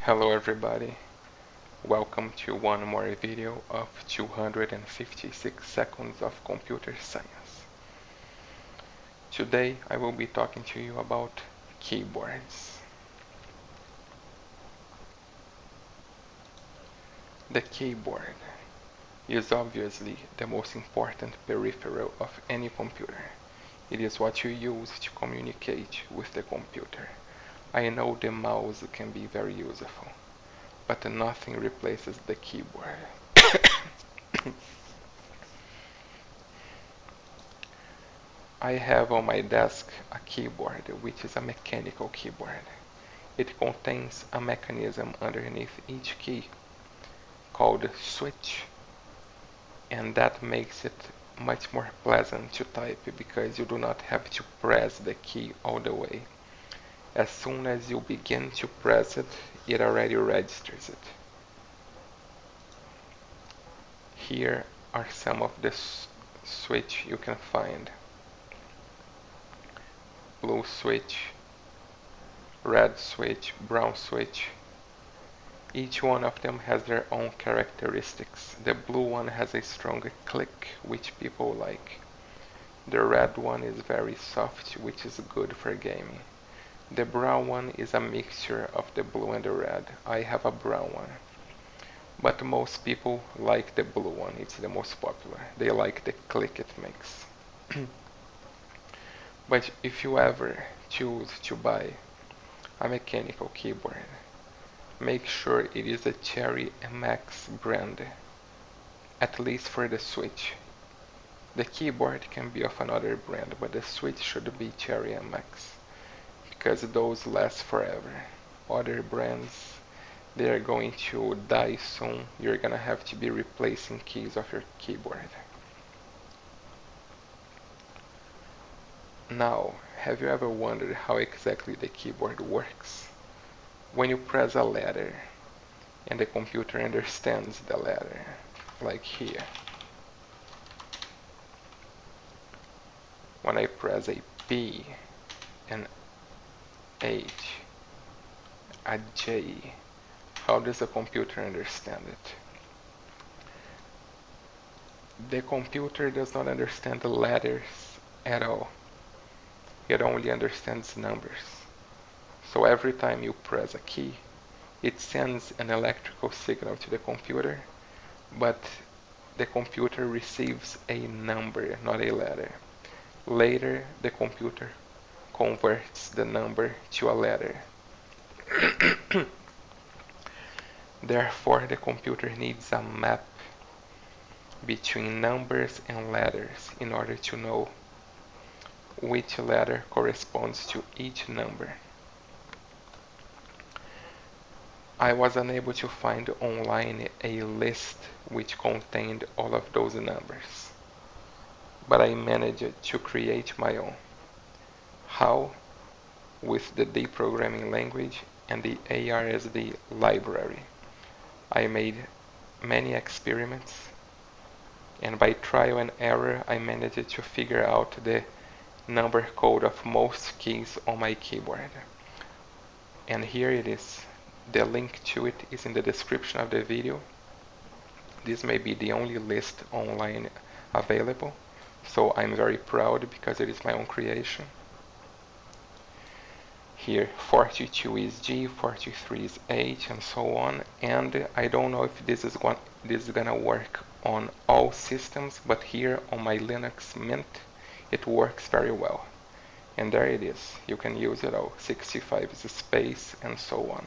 Hello everybody, welcome to one more video of 256 seconds of computer science. Today I will be talking to you about keyboards. The keyboard is obviously the most important peripheral of any computer. It is what you use to communicate with the computer. I know the mouse can be very useful, but nothing replaces the keyboard. I have on my desk a keyboard, which is a mechanical keyboard. It contains a mechanism underneath each key called switch, and that makes it much more pleasant to type because you do not have to press the key all the way. As soon as you begin to press it, it already registers it. Here are some of the switch you can find. Blue switch, red switch, brown switch. Each one of them has their own characteristics. The blue one has a stronger click, which people like. The red one is very soft, which is good for gaming. The brown one is a mixture of the blue and the red. I have a brown one. But most people like the blue one, it's the most popular. They like the click it makes. But if you ever choose to buy a mechanical keyboard, make sure it is a Cherry MX brand, at least for the switch. The keyboard can be of another brand, but the switch should be Cherry MX, because those last forever. Other brands, they are going to die soon. You're gonna have to be replacing keys of your keyboard. Now, have you ever wondered how exactly the keyboard works? When you press a letter and the computer understands the letter, like here. When I press a P, an H, a J, how does the computer understand it? The computer does not understand the letters at all. It only understands numbers. So every time you press a key, it sends an electrical signal to the computer, but the computer receives a number, not a letter. Later, the computer converts the number to a letter. Therefore, the computer needs a map between numbers and letters in order to know which letter corresponds to each number. I was unable to find online a list which contained all of those numbers, but I managed to create my own. How? With the D programming language and the ARSD library. I made many experiments, and by trial and error I managed to figure out the number code of most keys on my keyboard. And here it is. The link to it is in the description of the video. This may be the only list online available, so I'm very proud because it is my own creation. Here 42 is G, 43 is H, and so on. And I don't know if this is gonna work on all systems, but here on my Linux Mint it works very well. And there it is. You can use it all. 65 is space, and so on.